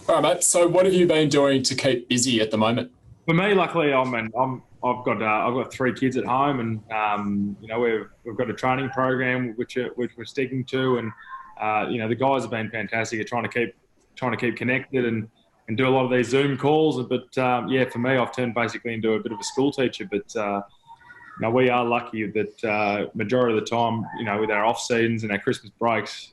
All right, mate. So what have you been doing to keep busy at the moment? For me, luckily, I've got three kids at home, and we've got a training program which we're sticking to, and the guys have been fantastic at trying to keep connected and do a lot of these Zoom calls. But for me, I've turned basically into a bit of a school teacher. But we are lucky that majority of the time, with our off seasons and our Christmas breaks,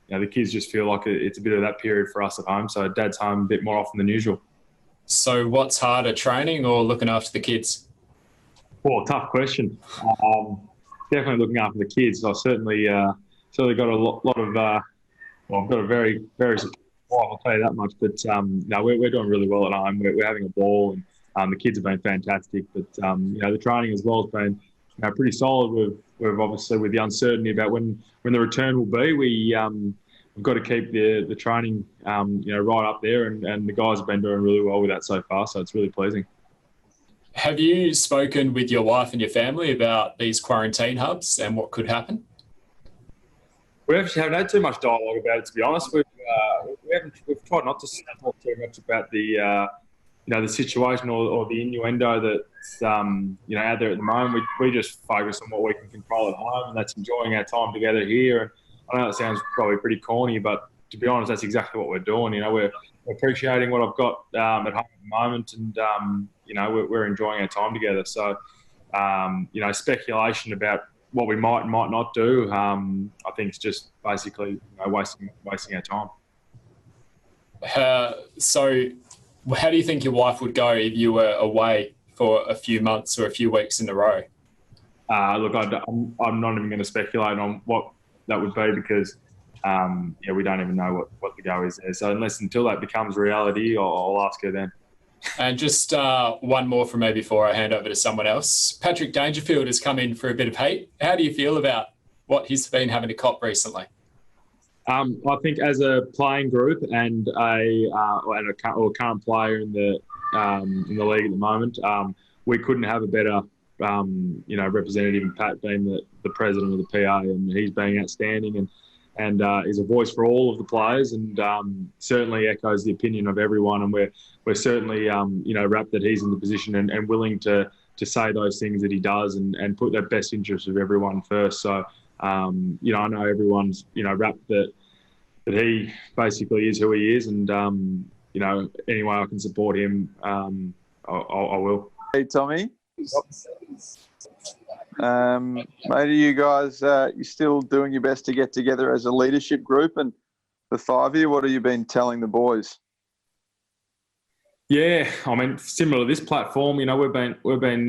the kids just feel like it's a bit of that period for us at home. So Dad's home a bit more often than usual. So what's harder, training or looking after the kids? Well, tough question. Definitely looking after the kids. I certainly got a lot of. I've got a very very supportive wife, I'll tell you that much. But we're doing really well at home. We're having a ball, and the kids have been fantastic. But the training as well has been pretty solid. We've obviously, with the uncertainty about when the return will be, we've got to keep the training right up there, and the guys have been doing really well with that so far. So it's really pleasing. Have you spoken with your wife and your family about these quarantine hubs and what could happen? We actually haven't had too much dialogue about it, to be honest. We've tried not to talk too much about the situation or the innuendo that's out there at the moment. We just focus on what we can control at home, and that's enjoying our time together here. And I know it sounds probably pretty corny, but to be honest, that's exactly what we're doing. We're appreciating what I've got at home at the moment, and we're enjoying our time together. So speculation about what we might and might not do, I think it's just basically wasting our time. So how do you think your wife would go if you were away for a few months or a few weeks in a row? Look, I'm not even going to speculate on what that would be because, we don't even know what the go is there. So until that becomes reality, I'll ask her then. And just one more from me before I hand over to someone else. Patrick Dangerfield has come in for a bit of heat. How do you feel about what he's been having to cop recently? I think as a playing group and a current player in the league at the moment, we couldn't have a better representative in Pat being the president of the PA, and he's being outstanding and is a voice for all of the players, and certainly echoes the opinion of everyone. And we're certainly rapt that he's in the position and willing to say those things that he does and put the best interest of everyone first. So I know everyone's rapt that he basically is who he is, and any way I can support him, I will. Hey Tommy. Mate, are you guys you still doing your best to get together as a leadership group? And the five of you, what have you been telling the boys? Yeah, I mean, similar to this platform, we've been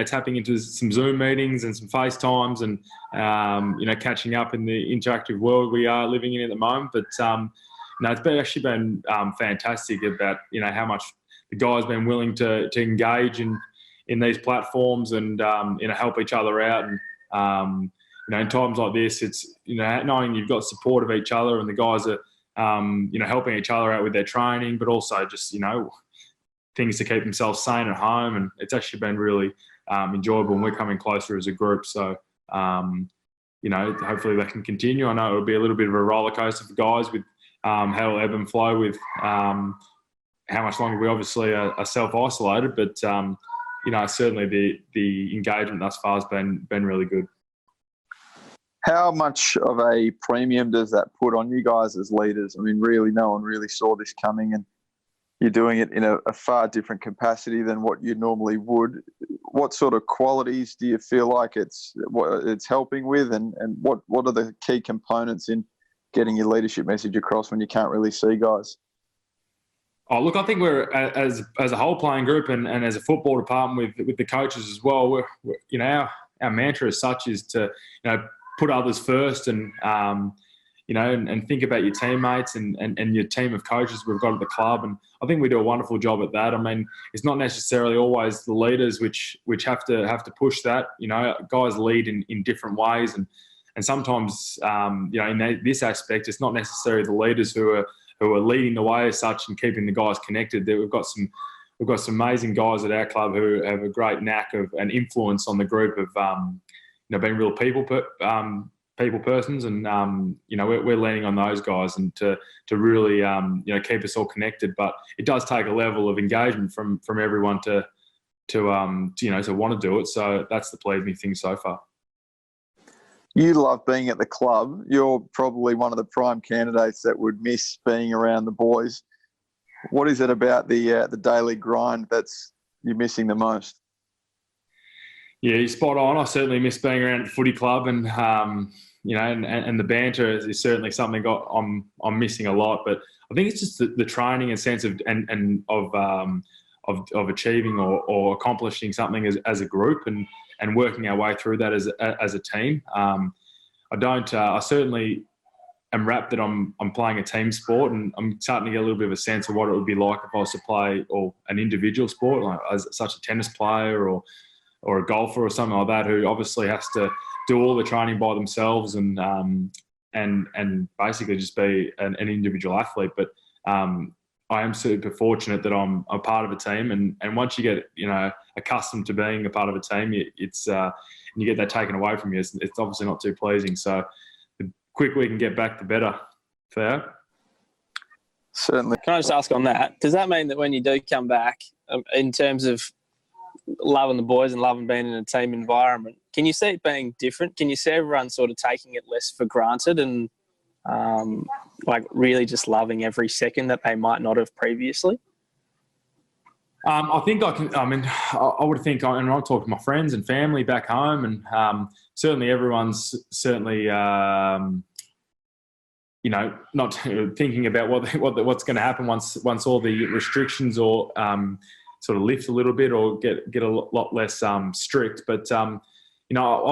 tapping into some Zoom meetings and some FaceTimes and catching up in the interactive world we are living in at the moment. But it's actually been fantastic about how much the guys been willing to engage in these platforms and help each other out. And in times like this, it's knowing you've got support of each other, and the guys are helping each other out with their training, but also just things to keep themselves sane at home. And it's actually been really enjoyable, and we're coming closer as a group. So hopefully that can continue. I know it'll be a little bit of a roller coaster for guys with how it'll ebb and flow with how much longer we obviously are self-isolated, but certainly the engagement thus far has been really good. How much of a premium does that put on you guys as leaders? I mean, really, no one really saw this coming, and you're doing it in a far different capacity than what you normally would. What sort of qualities do you feel like it's helping with, and what are the key components in getting your leadership message across when you can't really see guys? Oh, look, I think we're as a whole playing group and as a football department with the coaches as well. We're our mantra as such is to put others first and and think about your teammates and your team of coaches we've got at the club. And I think we do a wonderful job at that. I mean, it's not necessarily always the leaders which have to push that. Guys lead in different ways, and sometimes in this aspect, it's not necessarily the leaders who are leading the way as such and keeping the guys connected. We've got some amazing guys at our club who have a great knack of an influence on the group of being real people people persons, and we're leaning on those guys and to really keep us all connected. But it does take a level of engagement from everyone to want to do it. So that's the pleasing thing so far. You love being at the club. You're probably one of the prime candidates that would miss being around the boys. What is it about the daily grind that's you're missing the most? Yeah, you're spot on. I certainly miss being around at the footy club, and and the banter is certainly something I'm missing a lot. But I think it's just the training and sense of achieving or accomplishing something as a group and working our way through that as a team. I certainly am wrapped that I'm playing a team sport, and I'm starting to get a little bit of a sense of what it would be like if I was to play an individual sport, like as such a tennis player or a golfer or something like that, who obviously has to do all the training by themselves and basically just be an individual athlete. But I am super fortunate that I'm a part of a team, and once you get accustomed to being a part of a team, and you get that taken away from you, it's obviously not too pleasing. So the quicker we can get back, the better. Fair. Certainly. Can I just ask on that? Does that mean that when you do come back, in terms of loving the boys and loving being in a team environment, can you see it being different? Can you see everyone sort of taking it less for granted and really just loving every second that they might not have previously? I think I can. I mean, I would think, and I talk to my friends and family back home, and certainly everyone's certainly not thinking about what's going to happen once all the restrictions or sort of lift a little bit or get a lot less strict. But I've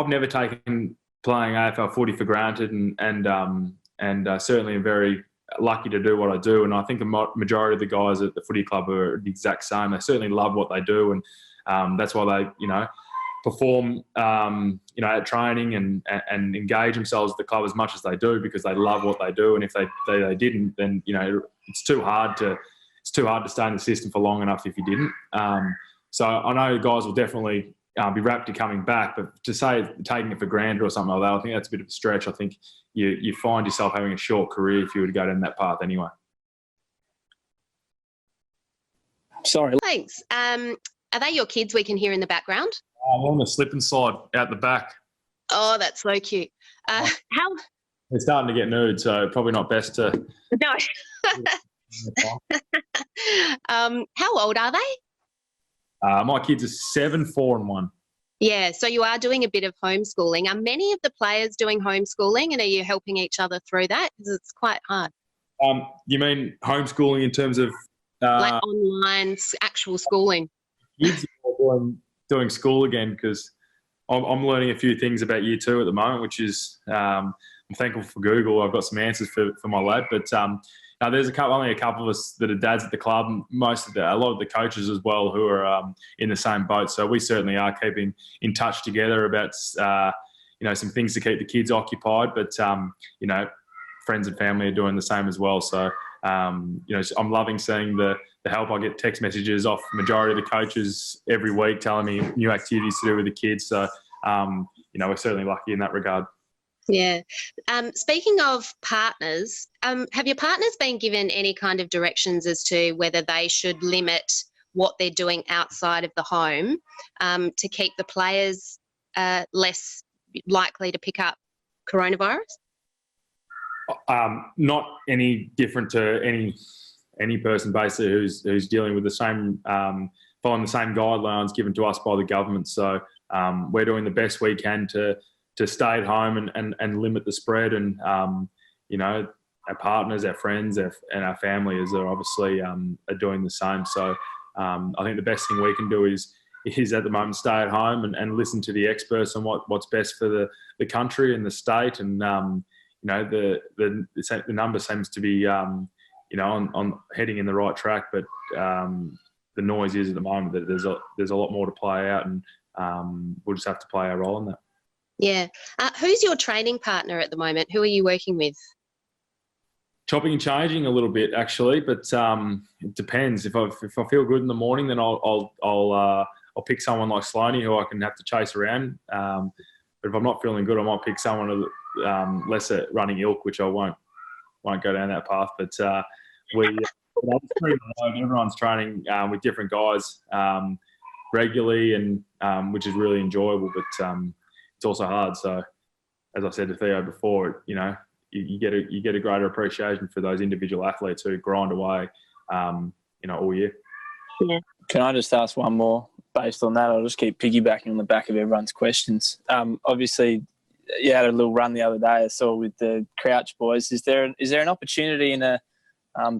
never taken playing AFL footy for granted, and certainly am very lucky to do what I do. And I think the majority of the guys at the footy club are the exact same. They certainly love what they do, and that's why they perform at training and engage themselves at the club as much as they do, because they love what they do. And if they didn't, then it's too hard to stay in the system for long enough if you didn't. So I know guys will definitely be wrapped to coming back, but to say taking it for granted or something like that, I think that's a bit of a stretch. I think you find yourself having a short career if you were to go down that path anyway. Sorry. Thanks. Are they your kids we can hear in the background? I'm on the slip and slide out the back. Oh, that's so cute. How? They're starting to get nude, so probably not best to. No. How old are they? My kids are 7, 4, and 1. Yeah, so you are doing a bit of homeschooling. Are many of the players doing homeschooling, and are you helping each other through that? Because it's quite hard. You mean homeschooling in terms of like online actual schooling? Kids are doing school again, because I'm learning a few things about year 2 at the moment, which is I'm thankful for Google. I've got some answers for my lad, but there's only a couple of us that are dads at the club. A lot of the coaches as well who are in the same boat. So we certainly are keeping in touch together about some things to keep the kids occupied. But friends and family are doing the same as well. So I'm loving seeing the help. I get text messages off the majority of the coaches every week telling me new activities to do with the kids. So we're certainly lucky in that regard. Yeah. Speaking of partners, have your partners been given any kind of directions as to whether they should limit what they're doing outside of the home to keep the players less likely to pick up coronavirus? Not any different to any person basically who's dealing with the same, following the same guidelines given to us by the government. So we're doing the best we can to stay at home and limit the spread. And, our partners, our friends, and our families are obviously are doing the same. So I think the best thing we can do is at the moment stay at home and listen to the experts on what's best for the country and the state. And, the number seems to be, on heading in the right track. But the noise is at the moment that there's a lot more to play out, and we'll just have to play our role in that. Yeah. Who's your training partner at the moment? Who are you working with? Chopping and changing a little bit, actually, but it depends. If I feel good in the morning, then I'll pick someone like Sloaney who I can have to chase around. But if I'm not feeling good, I might pick someone lesser running ilk, which I won't go down that path. But that's pretty remote. Everyone's training with different guys regularly, and which is really enjoyable. But it's also hard. So, as I said to Theo before, you get a greater appreciation for those individual athletes who grind away, all year. Yeah. Can I just ask one more based on that? I'll just keep piggybacking on the back of everyone's questions. Obviously, you had a little run the other day, I saw, with the Crouch boys. Is there an opportunity in a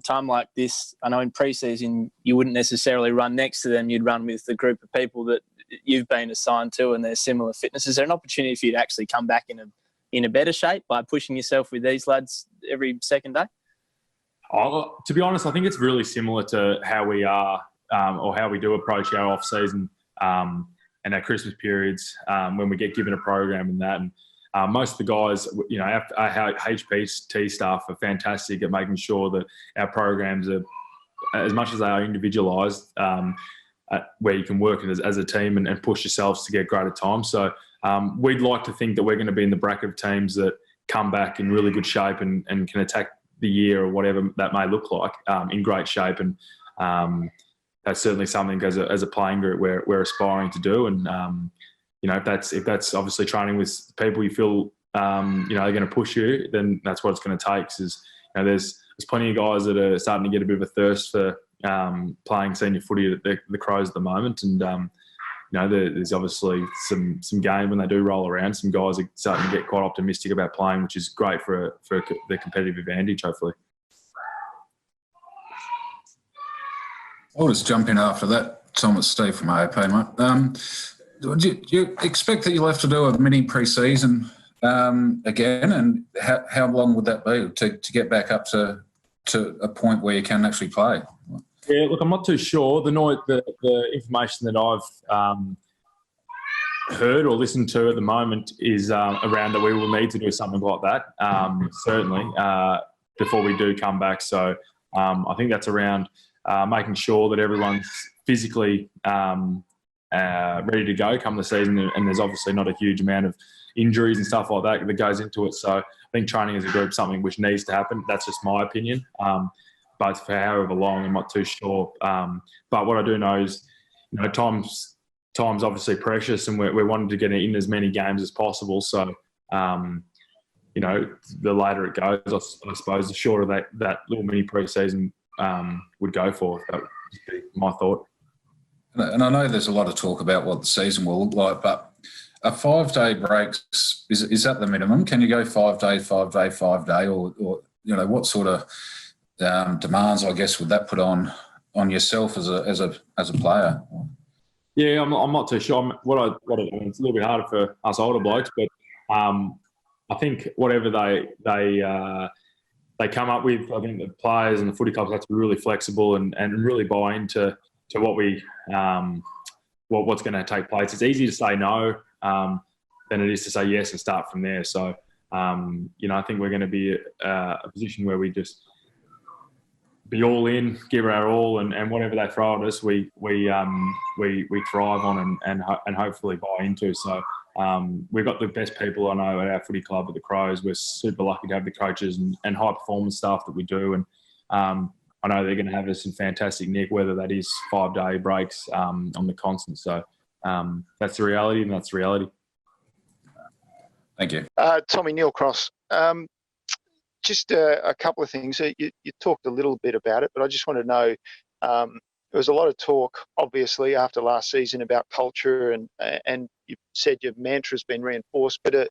time like this? I know in pre-season you wouldn't necessarily run next to them. You'd run with the group of people that you've been assigned to and their similar fitness. Is there an opportunity for you to actually come back in a better shape by pushing yourself with these lads every second day? To be honest, I think it's really similar to how we are or how we do approach our off-season and our Christmas periods when we get given a program and that. And most of the guys, our HPT staff are fantastic at making sure that our programs are, as much as they are individualised, where you can work as a team and push yourselves to get greater time. So we'd like to think that we're going to be in the bracket of teams that come back in really good shape and can attack the year or whatever that may look like in great shape. And that's certainly something as a playing group we're aspiring to do. And if that's obviously training with people you feel are going to push you, then that's what it's going to take. Because there's plenty of guys that are starting to get a bit of a thirst for playing senior footy at the Crows at the moment. And there's obviously some game when they do roll around. Some guys are starting to get quite optimistic about playing, which is great for the competitive advantage, hopefully. I'll just jump in after that. Tom, it's Steve from AAP, mate. Do you expect that you'll have to do a mini pre-season again? And how long would that be to get back up to a point where you can actually play? Yeah, look, I'm not too sure. The information that I've heard or listened to at the moment is around that we will need to do something like that, certainly, before we do come back. So I think that's around making sure that everyone's physically ready to go come the season, and there's obviously not a huge amount of injuries and stuff like that goes into it. So I think training as a group is something which needs to happen. That's just my opinion. But for however long, I'm not too sure. But what I do know is, time's obviously precious, and we're wanting to get in as many games as possible. So, the later it goes, I suppose, the shorter that little mini pre-season would go for. That would be my thought. And I know there's a lot of talk about what the season will look like, but a 5-day break, is that the minimum? Can you go 5 day, 5 day, 5 day, or what sort of demands, I guess, would that put on yourself as a player? Yeah, I'm not too sure. It's a little bit harder for us older blokes, but I think whatever they come up with, I think the players and the footy clubs have to be really flexible and really buy into what what's going to take place. It's easy to say no than it is to say yes and start from there. So I think we're going to be a position where we just be all in, give our all, and whatever they throw at us, we thrive on and hopefully buy into. So we've got the best people I know at our footy club at the Crows. We're super lucky to have the coaches and high performance staff that we do, and I know they're going to have us in fantastic nick, whether that is 5-day breaks on the constant. So that's the reality, and that's the reality. Thank you. Tommy Neil Cross. Just a couple of things. You talked a little bit about it, but I just want to know, there was a lot of talk, obviously, after last season about culture, and you said your mantra's been reinforced, but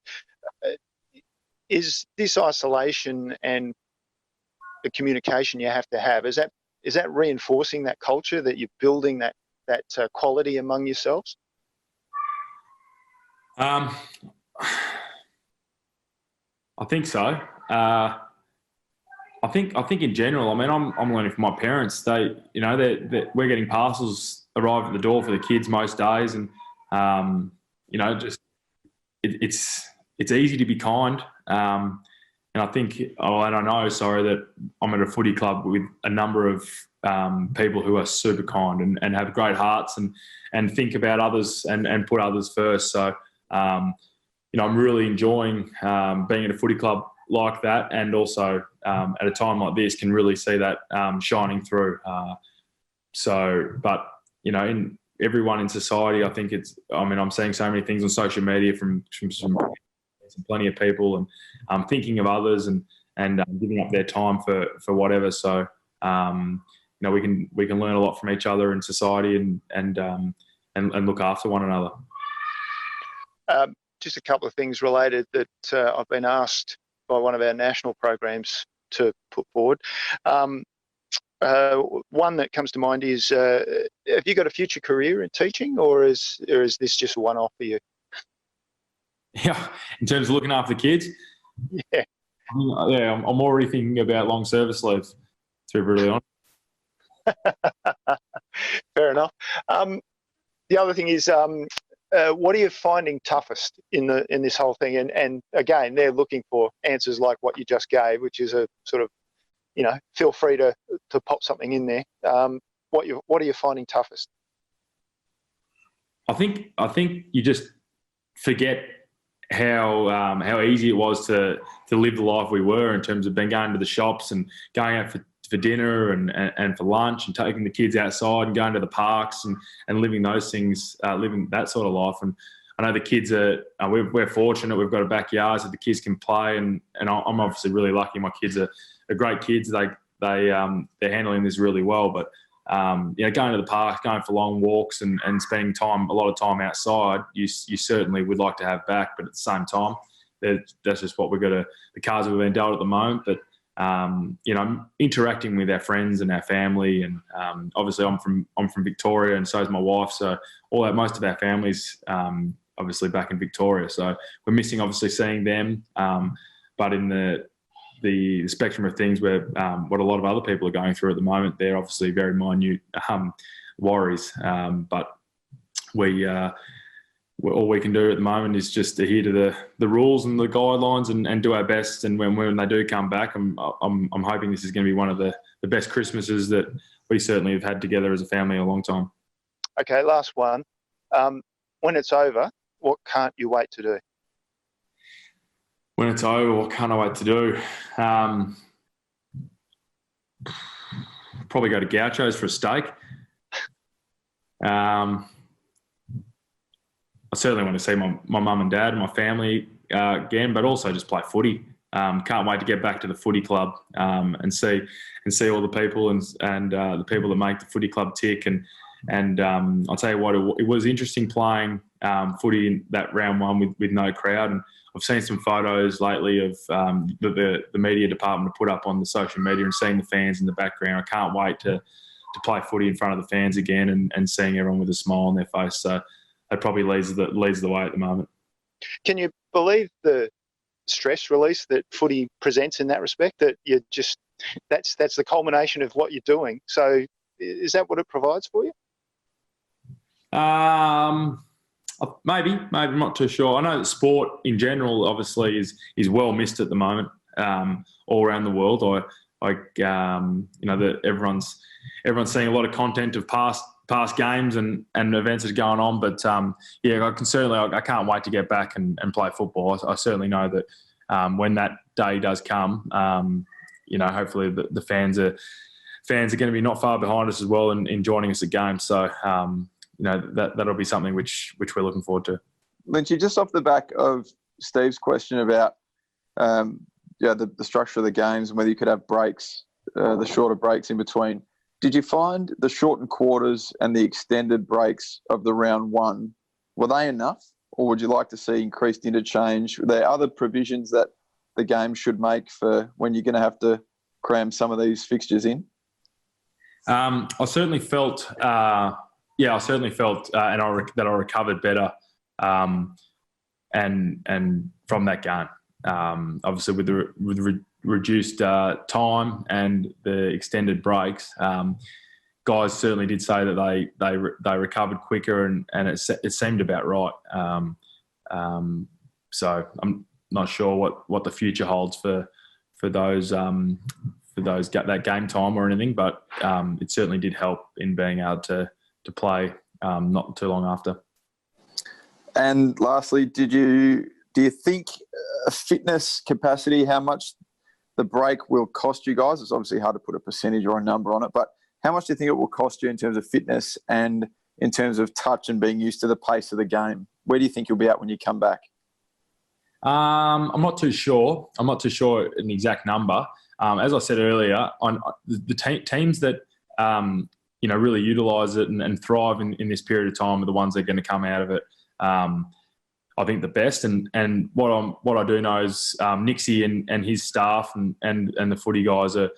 is this isolation and the communication you have to have, is that reinforcing that culture, that you're building that quality among yourselves? I think so. I think in general, I mean, I'm learning from my parents. We're getting parcels arrive at the door for the kids most days, and it's easy to be kind. And I think, and I know, that I'm at a footy club with a number of people who are super kind and have great hearts and think about others and put others first. So I'm really enjoying being at a footy club like that, and also at a time like this can really see that shining through. But in everyone in society, I think I'm seeing so many things on social media from plenty of people, and thinking of others and giving up their time for whatever. So we can learn a lot from each other in society and look after one another. Just a couple of things related that I've been asked by one of our national programs to put forward. One that comes to mind is, have you got a future career in teaching, or is this just a one-off for you? Yeah, in terms of looking after kids? Yeah. Yeah, I'm already thinking about long service leave, to be brutally honest. Fair enough. The other thing is, what are you finding toughest in this whole thing? And again, they're looking for answers like what you just gave, which is a sort of, feel free to pop something in there. What are you finding toughest? I think you just forget how easy it was to live the life we were, in terms of going to the shops and going out for dinner and for lunch, and taking the kids outside and going to the parks and living those things, living that sort of life. And I know the kids we're fortunate. We've got a backyard so the kids can play, and I'm obviously really lucky. My kids are great kids. They're handling this really well. But going to the park, going for long walks and spending a lot of time outside, you certainly would like to have back. But at the same time, that's just what the cards we've been dealt at the moment. But interacting with our friends and our family, and obviously I'm from Victoria, and so is my wife. So most of our families obviously back in Victoria. So we're missing obviously seeing them. But in the spectrum of things where what a lot of other people are going through at the moment, they're obviously very minute worries. But all we can do at the moment is just adhere to the rules and the guidelines and do our best. And when they do come back, I'm hoping this is going to be one of the best Christmases that we certainly have had together as a family in a long time. Okay, last one. When it's over, what can't you wait to do? When it's over, what can't I wait to do? Probably go to Gaucho's for a steak. I certainly want to see my mum and dad and my family again, but also just play footy. Can't wait to get back to the footy club and see all the people and the people that make the footy club tick. And I'll tell you what, it was interesting playing footy in that round one with no crowd. And I've seen some photos lately of the media department put up on the social media, and seeing the fans in the background. I can't wait to play footy in front of the fans again and seeing everyone with a smile on their face. So that probably leads the way at the moment. Can you believe the stress release that footy presents in that respect? That that's the culmination of what you're doing. So is that what it provides for you? Maybe I'm not too sure. I know that sport in general obviously is well missed at the moment all around the world. That everyone's seeing a lot of content of past games and events that are going on. But I can't wait to get back and play football. I certainly know that when that day does come, hopefully the fans are going to be not far behind us as well in joining us at games. So that'll be something which we're looking forward to. Lynchy, just off the back of Steve's question about the structure of the games and whether you could have breaks, the shorter breaks in between. Did you find the shortened quarters and the extended breaks of the round one, were they enough, or would you like to see increased interchange? Are there other provisions that the game should make for when you're going to have to cram some of these fixtures in? I certainly felt, that I recovered better, and from that game, obviously with the reduced time and the extended breaks, guys certainly did say that they recovered quicker, and it seemed about right. So I'm not sure what the future holds for those that game time or anything, but it certainly did help in being able to play not too long after. And lastly, did you do you think fitness capacity, how much the break will cost you guys? It's obviously hard to put a percentage or a number on it, but how much do you think it will cost you in terms of fitness and in terms of touch and being used to the pace of the game? Where do you think you'll be at when you come back? I'm not too sure. I'm not too sure an exact number. As I said earlier, on the teams that really utilise it and thrive in this period of time are the ones that are going to come out of it. I think the best. And what I do know is Nixie and his staff and the footy guys are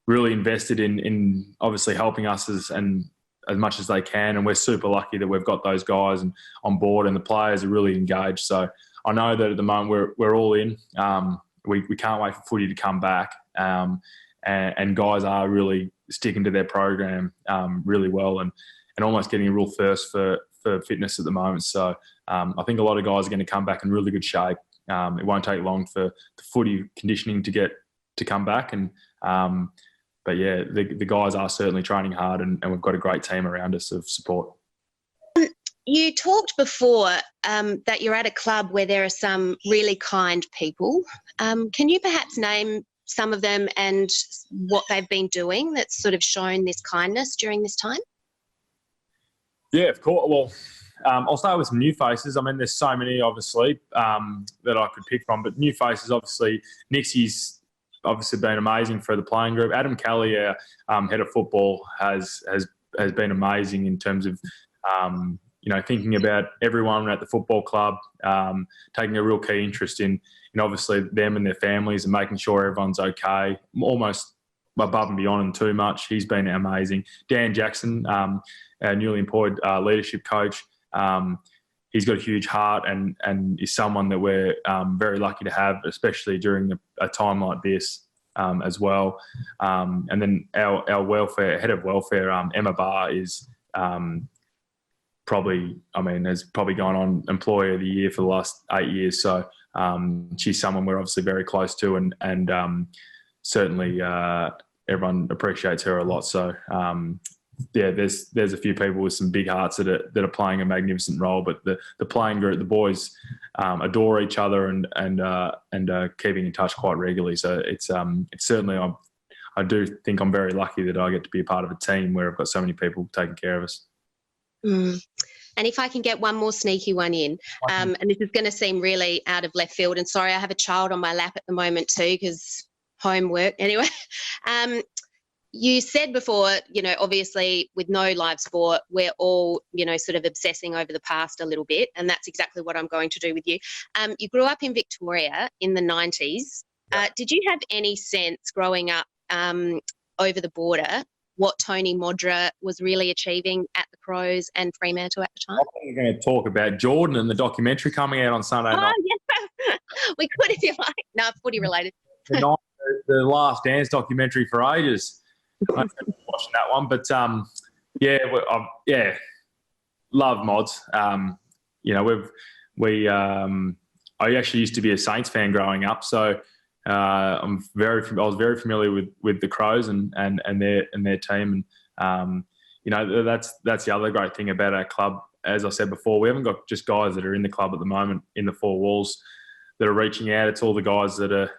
really invested in obviously helping us as much as they can. And we're super lucky that we've got those guys on board, and the players are really engaged. So I know that at the moment we're all in. We can't wait for footy to come back. And guys are really sticking to their program really well and almost getting a real thirst for fitness at the moment. So I think a lot of guys are going to come back in really good shape. It won't take long for the footy conditioning to come back. But yeah, the guys are certainly training hard, and we've got a great team around us of support. You talked before that you're at a club where there are some really kind people. Can you perhaps name some of them and what they've been doing that's sort of shown this kindness during this time? Yeah, of course. Well, I'll start with some new faces. I mean, there's so many, obviously, that I could pick from. But new faces, obviously, Nixie's obviously been amazing for the playing group. Adam Kelly, our head of football, has been amazing in terms of thinking about everyone at the football club, taking a real key interest in obviously them and their families and making sure everyone's okay, almost above and beyond and too much. He's been amazing. Dan Jackson, our newly employed leadership coach, he's got a huge heart and is someone that we're very lucky to have, especially during a time like this as well. And then our head of welfare, Emma Barr, is has probably gone on Employee of the Year for the last 8 years. So she's someone we're obviously very close to, and certainly everyone appreciates her a lot. So there's a few people with some big hearts that are playing a magnificent role. But the playing group, the boys, adore each other and keeping in touch quite regularly. So it's certainly I do think I'm very lucky that I get to be a part of a team where I've got so many people taking care of us. Mm. And if I can get one more sneaky one in, and this is going to seem really out of left field, and sorry, I have a child on my lap at the moment too because homework. Anyway, you said before, obviously with no live sport, we're all, sort of obsessing over the past a little bit, and that's exactly what I'm going to do with you. You grew up in Victoria in the 90s. Did you have any sense growing up over the border what Tony Modra was really achieving at the Crows and Fremantle at the time? I think we're going to talk about Jordan and the documentary coming out on Sunday night. Yeah. We could if you like. No, footy related. The Last Dance documentary for ages. I'm watching that one, but love Mods. I actually used to be a Saints fan growing up, so I was very familiar with the Crows and their team, and that's the other great thing about our club. As I said before, we haven't got just guys that are in the club at the moment in the four walls that are reaching out. It's all the guys that are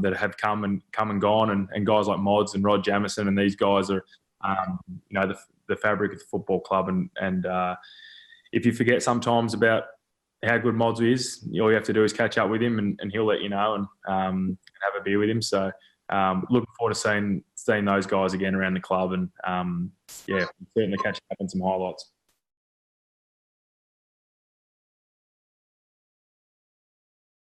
that have come and gone, and guys like Mods and Rod Jamison, and these guys are the fabric of the football club. And if you forget sometimes about how good Mods is, all you have to do is catch up with him, and he'll let you know and have a beer with him. So looking forward to seeing those guys again around the club, and certainly catching up on some highlights.